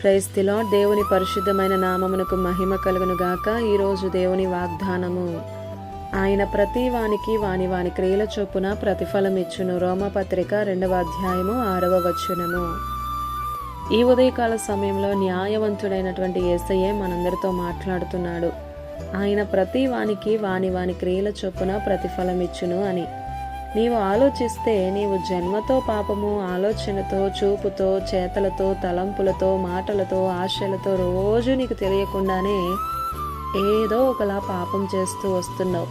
Praise the lord. దేవుని పరిశుద్ధమైన నామమునకు మహిమ కలుగును గాక. ఈరోజు దేవుని వాగ్దానము, ఆయన ప్రతి వానికి వాని వాని క్రియల చొప్పున ప్రతిఫలం ఇచ్చును. రోమపత్రిక 2వ అధ్యాయము 6వ వచనము. ఈ ఉదయకాల సమయంలో న్యాయవంతుడైనటువంటి యేసయ్యే మనందరితో మాట్లాడుతున్నాడు. ఆయన ప్రతి వానికి వాని వాని క్రియల చొప్పున ప్రతిఫలం ఇచ్చును అని. నీవు ఆలోచిస్తే నీవు జన్మతో పాపము, ఆలోచనతో, చూపుతో, చేతలతో, తలంపులతో, మాటలతో, ఆశలతో రోజు నీకు తెలియకుండానే ఏదో ఒకలా పాపం చేస్తూ వస్తున్నావు.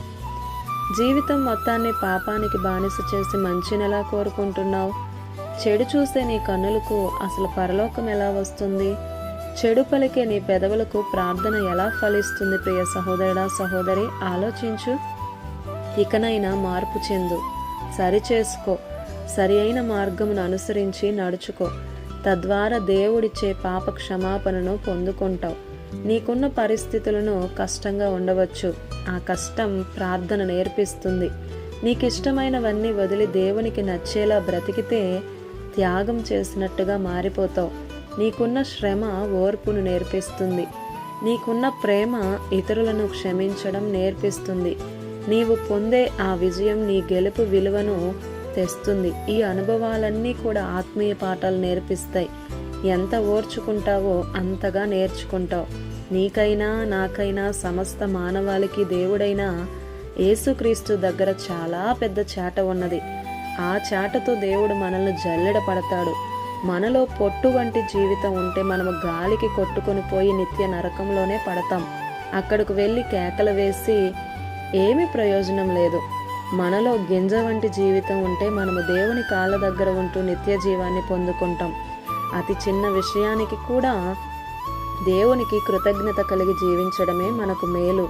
జీవితం మొత్తాన్ని పాపానికి బానిస చేసి మంచిని ఎలా కోరుకుంటున్నావు? చెడు చూసే నీ కన్నులకు అసలు పరలోకం ఎలా వస్తుంది? చెడు పలికే నీ పెదవులకు ప్రార్థన ఎలా ఫలిస్తుంది? ప్రియ సహోదరుడా, సహోదరి, ఆలోచించు. ఇకనైనా మార్పు చెందు, సరిచేసుకో, సరి అయిన మార్గమును అనుసరించి నడుచుకో. తద్వారా దేవుడిచ్చే పాప క్షమాపణను పొందుకుంటావు. నీకున్న పరిస్థితులను కష్టంగా ఉండవచ్చు. ఆ కష్టం ప్రార్థన నేర్పిస్తుంది. నీకిష్టమైనవన్నీ వదిలి దేవునికి నచ్చేలా బ్రతికితే త్యాగం చేసినట్టుగా మారిపోతావు. నీకున్న శ్రమ ఓర్పును నేర్పిస్తుంది. నీకున్న ప్రేమ ఇతరులను క్షమించడం నేర్పిస్తుంది. నీవు పొందే ఆ విజయం నీ గెలుపు విలువను తెస్తుంది. ఈ అనుభవాలన్నీ కూడా ఆత్మీయ పాఠాలు నేర్పిస్తాయి. ఎంత ఓర్చుకుంటావో అంతగా నేర్చుకుంటావు. నీకైనా నాకైనా సమస్త మానవాళికి దేవుడైన యేసుక్రీస్తు దగ్గర చాలా పెద్ద చాట ఉన్నది. ఆ చాటతో దేవుడు మనల్ని జల్లెడ పడతాడు. మనలో పొట్టు వంటి జీవితం ఉంటే మనము గాలికి కొట్టుకొని పోయి నిత్య నరకంలోనే పడతాం. అక్కడికి వెళ్ళి కేకలు వేసి ఏమీ ప్రయోజనం లేదు. మనలో గింజ వంటి జీవితం ఉంటే మనము దేవుని కాళ్ళ దగ్గర ఉంటూ నిత్య జీవాన్ని పొందుకుంటాం. అతి చిన్న విషయానికి కూడా దేవునికి కృతజ్ఞత కలిగి జీవించడమే మనకు మేలు.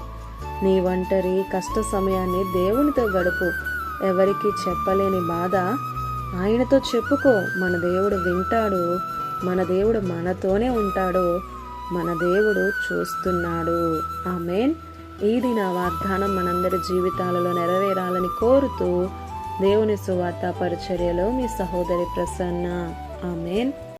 నీ ఒంటరి కష్ట సమయాన్ని దేవునితో గడుపు. ఎవరికి చెప్పలేని బాధ ఆయనతో చెప్పుకో. మన దేవుడు వింటాడు. మన దేవుడు మనతోనే ఉంటాడు. మన దేవుడు చూస్తున్నాడు. ఆమేన్. ఇది నా వాగ్దానం మనందరి జీవితాలలో నెరవేరాలని కోరుతూ దేవుని సువార్త పరిచర్యలో మీ సహోదరి ప్రసన్న. ఆమేన్.